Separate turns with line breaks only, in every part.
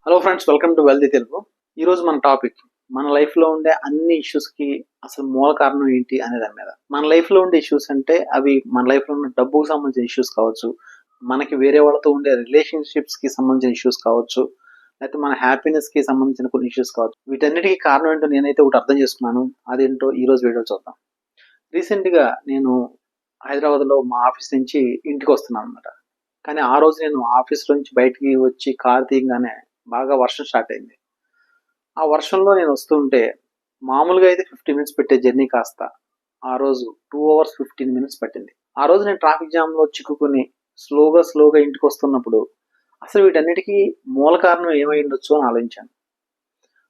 Hello friends, welcome to wealthy Telugu. ఈరోజు మన topic మన లైఫ్లో ఉండే అన్ని ఇష్యూస్కి అసలు మూల కారణం ఏంటి అనే దాని మీద. మన లైఫ్లో ఉండే ఇష్యూస్ అంటే అవి మన లైఫ్లో ఉన్న డబ్బుకు సంబంధించిన ఇష్యూస్ కావచ్చు, మనకి వేరే వాళ్ళతో ఉండే రిలేషన్షిప్స్కి సంబంధించిన ఇష్యూస్ కావచ్చు, లేకపోతే మన హ్యాపీనెస్కి సంబంధించిన కొన్ని ఇష్యూస్ కావచ్చు. వీటన్నిటికీ కారణం ఏంటో నేనైతే ఒకటి అర్థం చేసుకున్నాను. అదేంటో ఈరోజు వీడియో చూద్దాం. రీసెంట్గా నేను హైదరాబాద్లో మా ఆఫీస్ నుంచి ఇంటికి వస్తున్నాను అనమాట. కానీ ఆ రోజు నేను ఆఫీస్ నుంచి బయటికి వచ్చి కార్ తీయగానే బాగా వర్షం స్టార్ట్ అయింది. ఆ వర్షంలో నేను వస్తుంటే మామూలుగా అయితే 50 మినిట్స్ పెట్టే జర్నీ కాస్త ఆ రోజు 2 అవర్స్ 15 మినిట్స్ పట్టింది. ఆ రోజు నేను ట్రాఫిక్ జామ్లో చిక్కుకుని స్లోగా ఇంటికి వస్తున్నప్పుడు అసలు వీటన్నిటికీ మూల కారణం ఏమై ఉండొచ్చు అని ఆలోచించాను.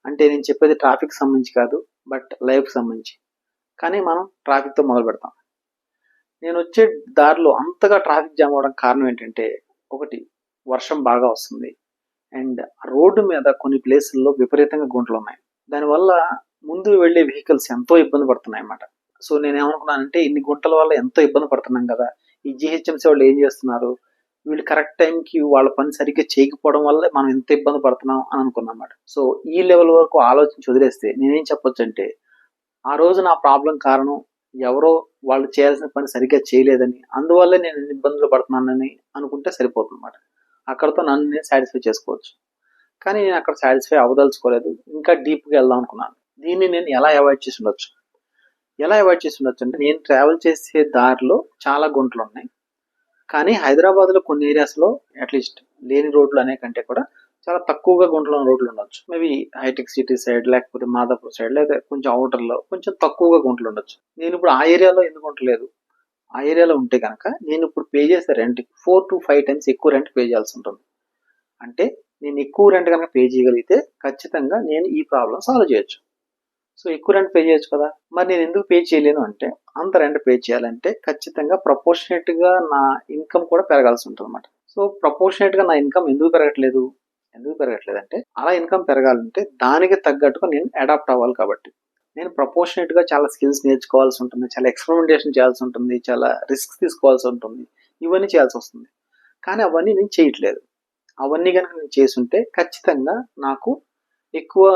అంటే నేను చెప్పేది ట్రాఫిక్ సంబంధించి కాదు, బట్ లైఫ్కి సంబంధించి. కానీ మనం ట్రాఫిక్తో మొదలు పెడతాం. నేను వచ్చే దారిలో అంతగా ట్రాఫిక్ జామ్ అవ్వడానికి కారణం ఏంటంటే, ఒకటి వర్షం బాగా వస్తుంది, అండ్ రోడ్డు మీద కొన్ని ప్లేసుల్లో విపరీతంగా గుంటలు ఉన్నాయి. దానివల్ల ముందు వెళ్ళే వెహికల్స్ ఎంతో ఇబ్బంది పడుతున్నాయి అన్నమాట. సో నేనేమనుకున్నానంటే, ఇన్ని గుంటల వల్ల ఎంతో ఇబ్బంది పడుతున్నాం కదా, ఈ జిహెచ్ఎంసీ వాళ్ళు ఏం చేస్తున్నారు, వీళ్ళు కరెక్ట్ టైంకి వాళ్ళ పని సరిగ్గా చేయకపోవడం వల్ల మనం ఎంత ఇబ్బంది పడుతున్నాం అని అనుకున్నాం అన్నమాట. సో ఈ లెవెల్ వరకు ఆలోచించి వదిలేస్తే నేనేం చెప్పొచ్చు అంటే, ఆ రోజు నా ప్రాబ్లం కారణం ఎవరో వాళ్ళు చేయాల్సిన పని సరిగ్గా చేయలేదని, అందువల్లే నేను ఇన్ని ఇబ్బందులు పడుతున్నానని అనుకుంటే సరిపోతుందన్నమాట. అక్కడితో నన్ను నేను సాటిస్ఫై చేసుకోవచ్చు. కానీ నేను అక్కడ సాటిస్ఫై అవ్వదలుచుకోలేదు. ఇంకా డీప్గా వెళ్దాం అనుకున్నాను. దీన్ని నేను ఎలా అవాయిడ్ చేసి ఉండొచ్చు అంటే, నేను ట్రావెల్ చేసే దారిలో చాలా గుంటలు ఉన్నాయి. కానీ హైదరాబాద్లో కొన్ని ఏరియాస్లో అట్లీస్ట్ లేని రోడ్లు అనే కంటే కూడా చాలా తక్కువగా గుంటలు ఉన్న రోడ్లు ఉండొచ్చు. మేబీ హైటెక్ సిటీ సైడ్, లేకపోతే మాదాపూర్ సైడ్, లేదా కొంచెం అవుటర్లో కొంచెం తక్కువగా గుంటలు ఉండొచ్చు. నేను ఇప్పుడు ఆ ఏరియాలో ఎందుకు ఉండలేదు, ఆ ఏరియాలో ఉంటే కనుక నేను ఇప్పుడు పే చేసే రెంట్ 4 to 5 టైమ్స్ ఎక్కువ రెంట్ పే చేయాల్సి ఉంటుంది. అంటే నేను ఎక్కువ రెంట్ కనుక పే చేయగలిగితే ఖచ్చితంగా నేను ఈ ప్రాబ్లం సాల్వ్ చేయొచ్చు. సో ఎక్కువ రెంట్ పే చేయొచ్చు కదా. మరి నేను ఎందుకు పే చేయలేను అంటే, అంత రెంట్ పే చేయాలంటే ఖచ్చితంగా ప్రపోర్షనేట్గా నా ఇన్కమ్ కూడా పెరగాల్సి ఉంటుంది అనమాట. సో ప్రపోర్షనేట్గా నా ఇన్కమ్ ఎందుకు పెరగట్లేదు అంటే, అలా ఇన్కమ్ పెరగాలంటే దానికి తగ్గట్టుగా నేను అడాప్ట్ అవ్వాలి. కాబట్టి నేను ప్రపోర్షనేట్గా చాలా స్కిల్స్ నేర్చుకోవాల్సి ఉంటుంది, చాలా ఎక్స్పెరిమెంటేషన్ చేయాల్సి ఉంటుంది, చాలా రిస్క్ తీసుకోవాల్సి ఉంటుంది, ఇవన్నీ చేయాల్సి వస్తుంది. కానీ అవన్నీ నేను చేయట్లేదు. అవన్నీ కనుక నేను చేసుంటే ఖచ్చితంగా నాకు ఎక్కువ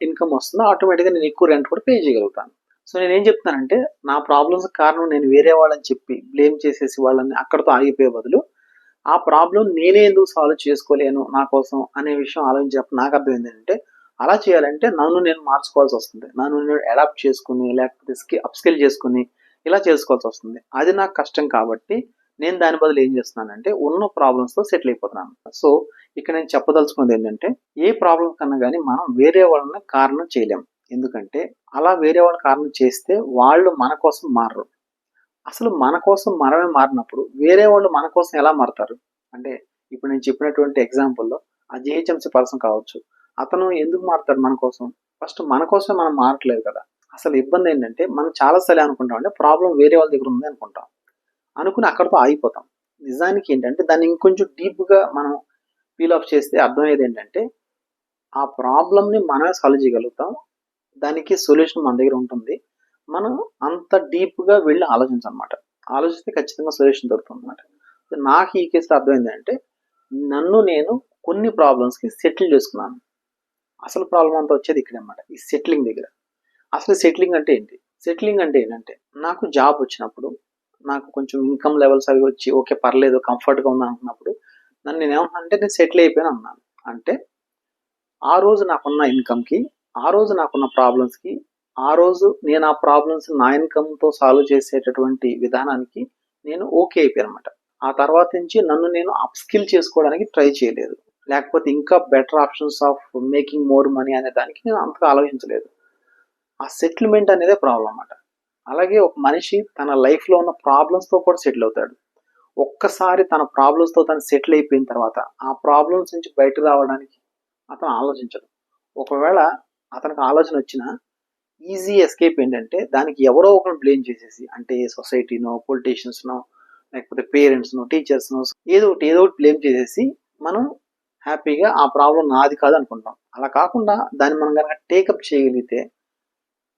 ఇన్కమ్ వస్తుంది, ఆటోమేటిక్గా నేను ఎక్కువ రెంట్ కూడా పే చేయగలుగుతాను. సో నేనేం చెప్తానంటే, నా ప్రాబ్లమ్స్ కారణం నేను వేరే వాళ్ళని చెప్పి బ్లేమ్ చేసేసి వాళ్ళని అక్కడితో ఆగిపోయే బదులు, ఆ ప్రాబ్లం నేనే ఎందుకు సాల్వ్ చేసుకోలేను నా కోసం అనే విషయం ఆలోచించినప్పుడు నాకు అర్థమైంది ఏంటంటే, అలా చేయాలంటే నన్ను నేను మార్చుకోవాల్సి వస్తుంది, నన్ను నేను అడాప్ట్ చేసుకుని, లేకపోతే అప్స్కిల్ చేసుకుని ఇలా చేసుకోవాల్సి వస్తుంది. అది నాకు కష్టం కాబట్టి నేను దాని బదులు ఏం చేస్తున్నానంటే, ఉన్న ప్రాబ్లమ్స్తో సెటిల్ అయిపోతున్నాను. సో ఇక్కడ నేను చెప్పదలుచుకున్నది ఏంటంటే, ఏ ప్రాబ్లం కన్నా కానీ మనం వేరే వాళ్ళని కారణం చేయలేం. ఎందుకంటే అలా వేరే వాళ్ళ కారణం చేస్తే వాళ్ళు మన కోసం మారరు. అసలు మన కోసం మనమే మారినప్పుడు వేరే వాళ్ళు మన కోసం ఎలా మారతారు అంటే, ఇప్పుడు నేను చెప్పినటువంటి ఎగ్జాంపుల్లో ఆ జిహెచ్ఎంసీ పర్సన్ కావచ్చు, అతను ఎందుకు మారుతాడు మన కోసం? ఫస్ట్ మన కోసమే మనం మారట్లేదు కదా. అసలు ఇబ్బంది ఏంటంటే, మనం చాలాసార్లు అనుకుంటాం అంటే ప్రాబ్లం వేరే వాళ్ళ దగ్గర ఉంది అనుకుంటాం, అనుకుని అక్కడితో ఆగిపోతాం. నిజానికి ఏంటంటే దాన్ని ఇంకొంచెం డీప్గా మనం ఫీల్ ఆఫ్ చేస్తే అర్థమయ్యేది ఏంటంటే, ఆ ప్రాబ్లమ్ని మనమే సాల్వ్ చేయగలుగుతాం, దానికి సొల్యూషన్ మన దగ్గర ఉంటుంది. మనం అంత డీప్గా వెళ్ళి ఆలోచించనమాట. ఆలోచిస్తే ఖచ్చితంగా సొల్యూషన్ దొరుకుతుంది అనమాట. నాకు ఈ కేసులో అర్థమైంది అంటే, నన్ను నేను కొన్ని ప్రాబ్లమ్స్కి సెటిల్ చేసుకున్నాను. అసలు ప్రాబ్లం అంతా వచ్చేది ఇక్కడ అనమాట, ఈ సెటిలింగ్ దగ్గర. అసలు సెటిలింగ్ అంటే ఏంటి? సెటిలింగ్ అంటే ఏంటంటే, నాకు జాబ్ వచ్చినప్పుడు, నాకు కొంచెం ఇన్కమ్ లెవెల్స్ అవి వచ్చి ఓకే పర్లేదు కంఫర్ట్గా ఉంది అనుకున్నప్పుడు, నన్ను నేను ఏమన్నా నేను సెటిల్ అయిపోయాను అన్నాను. అంటే ఆ రోజు నాకున్న ఇన్కమ్కి, ఆ రోజు నాకున్న ప్రాబ్లమ్స్కి, ఆ రోజు నేను ఆ ప్రాబ్లమ్స్ నా ఇన్కమ్తో సాల్వ్ చేసేటటువంటి విధానానికి నేను ఓకే అయిపోయాను అనమాట. ఆ తర్వాత నుంచి నన్ను నేను అప్స్కిల్ చేసుకోవడానికి ట్రై చేయలేదు, లేకపోతే ఇంకా better options of making more money అనే దానికి నేను అంతగా ఆలోచించలేదు. ఆ సెటిల్మెంట్ అనేదే ప్రాబ్లం అన్నమాట. అలాగే ఒక మనిషి తన లైఫ్లో ఉన్న ప్రాబ్లమ్స్తో కూడా సెటిల్ అవుతాడు. ఒక్కసారి తన ప్రాబ్లమ్స్తో తను సెటిల్ అయిపోయిన తర్వాత ఆ ప్రాబ్లమ్స్ నుంచి బయటకు రావడానికి అతను ఆలోచించడు. ఒకవేళ అతనికి ఆలోచన వచ్చినా ఈజీ ఎస్కేప్ ఏంటంటే, దానికి ఎవరో ఒకరు బ్లేమ్ చేసేసి, అంటే సొసైటీనో, పొలిటీషియన్స్నో, లేకపోతే పేరెంట్స్నో, టీచర్స్నో, ఏదో ఒకటి బ్లేమ్ చేసేసి మనం హ్యాపీగా ఆ ప్రాబ్లం నాది కాదు అనుకుంటాం. అలా కాకుండా దాన్ని మనం కనుక టేకప్ చేయగలిగితే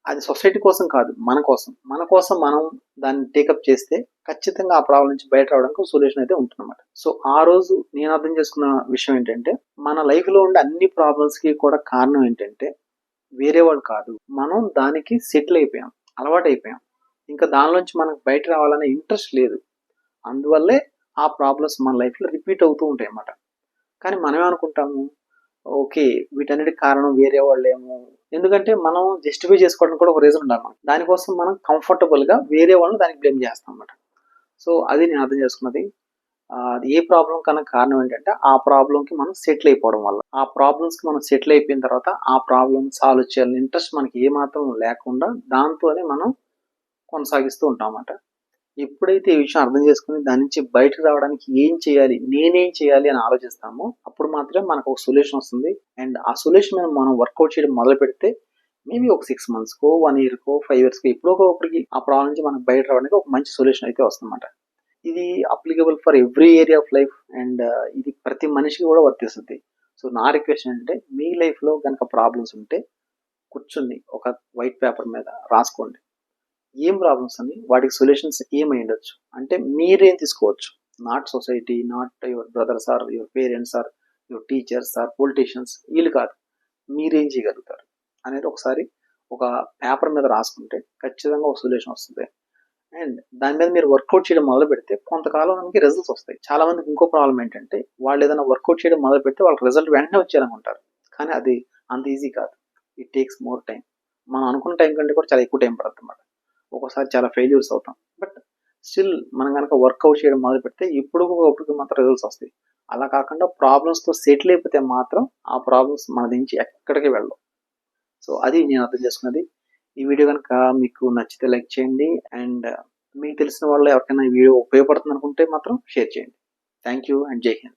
అది సొసైటీ కోసం కాదు, మన కోసం. మన కోసం మనం దాన్ని టేకప్ చేస్తే ఖచ్చితంగా ఆ ప్రాబ్లం నుంచి బయట రావడానికి సొల్యూషన్ అయితే ఉంటుందన్నమాట. సో ఆ రోజు నేను అర్థం చేసుకున్న విషయం ఏంటంటే, మన లైఫ్‌లో ఉండే అన్ని ప్రాబ్లమ్స్‌కి కూడా కారణం ఏంటంటే వేరే వాళ్ళు కాదు. మనం దానికి సెటిల్ అయిపోయాం. అలవాటైపోయాం. ఇంకా దానిలోంచి మనకు బయట రావాలనే ఇంట్రెస్ట్ లేదు. అందువల్లే ఆ ప్రాబ్లమ్స్ మన లైఫ్‌లో రిపీట్ అవుతూ ఉంటాయన్నమాట. కానీ మనమేమనుకుంటాము, ఓకే. వీటన్నిటికి కారణం వేరే వాళ్ళేమో. ఎందుకంటే మనం జస్టిఫై చేసుకోవడానికి కూడా ఒక రీజన్ ఉండాలి మనకి. దానికోసం మనం కంఫర్టబుల్‌గా వేరే వాళ్ళని దానికి బ్లేమ్ చేస్తాం అన్నమాట. సో అది నేను అర్థం చేసుకున్నది. అది ఏ ప్రాబ్లమ్ కన్నా కారణం ఏంటంటే, ఆ ప్రాబ్లమ్‌కి మనం సెటిల్ అయిపోవడం వల్ల. ఆ ప్రాబ్లమ్స్‌కి మనం సెటిల్ అయిపోయిన తర్వాత ఆ ప్రాబ్లమ్ సాల్వ్ చేయాలని ఇంట్రెస్ట్ మనకి ఏమాత్రం లేకుండా దాంతోనే మనం కొనసాగిస్తూ ఉంటామన్నమాట. ఎప్పుడైతే ఈ విషయం అర్థం చేసుకొని దాని నుంచి బయటకు రావడానికి ఏం చేయాలి? నేనేం చేయాలి? అని ఆలోచిస్తామో అప్పుడు మాత్రమే మనకు ఒక సొల్యూషన్ వస్తుంది. అండ్ ఆ సొల్యూషన్ మీద మనం వర్కౌట్ చేయడం మొదలుపెడితే మేబీ ఒక 6 మంత్స్‌కో, 1 ఇయర్‌కో, 5 ఇయర్స్‌కో ఎప్పుడో ఒకప్పటికి ఆ ప్రాబ్లమ్ నుంచి మనకు బయట రావడానికి ఒక మంచి సొల్యూషన్ అయితే వస్తుందన్నమాట. ఇది applicable for every area of life and ఇది ప్రతి మనిషికి కూడా వర్తిస్తుంది. సో నా రిక్వెస్ట్ ఏంటంటే మీ లైఫ్‌లో గనక ప్రాబ్లమ్స్ ఉంటే కూర్చొని ఒక వైట్ పేపర్ మీద రాసుకోండి. ఏం ప్రాబ్లమ్స్ అని, వాటికి సొల్యూషన్స్ ఏమైండొచ్చు. అంటే మీరేం తీసుకోవచ్చు. Not society, not your brothers or your parents or your teachers or politicians వీళ్ళు కాదు. మీరేం చేయగలుగుతారు అనేది ఒకసారి ఒక పేపర్ మీద రాసుకుంటే ఖచ్చితంగా ఒక సొల్యూషన్ వస్తుంది. అండ్ దాని మీద మీరు వర్కౌట్ చేయడం మొదలు పెడితే కొంతకాలానికి రిజల్ట్స్ వస్తాయి. చాలా మందికి ఇంకో ప్రాబ్లం ఏంటంటే వాళ్ళు ఏదైనా వర్కౌట్ చేయడం మొదలు పెడితే వాళ్ళకి రిజల్ట్ వెంటనే వచ్చేయాలనుకుంటారు. కానీ అది అంత ఈజీ కాదు. It takes more time. మనం అనుకున్న టైం కంటే కూడా చాలా ఎక్కువ టైం పడుతుంది అన్నమాట. ఒక్కోసారి చాలా ఫెయిల్యూర్స్ అవుతాం. బట్ స్టిల్ మనం గనక వర్కౌట్ చేయడం మొదలు పెడితే ఇప్పటికి మాత్రం రిజల్ట్స్ వస్తాయి. అలా కాకుండా ప్రాబ్లమ్స్‌తో సెటిల్ అయిపోతే మాత్రం ఆ ప్రాబ్లమ్స్ మన నుంచి ఎక్కడికి వెళ్ళవు. సో అది నేను అర్థం చేసుకున్నది. ఈ వీడియో గనక మీకు నచ్చితే లైక్ చేయండి. అండ్ మీకు తెలిసిన వాళ్ళు ఎవరికైనా ఈ వీడియో ఉపయోగపడుతుంది అనుకుంటే మాత్రం షేర్ చేయండి. థాంక్ యూ అండ్ జై హింద్.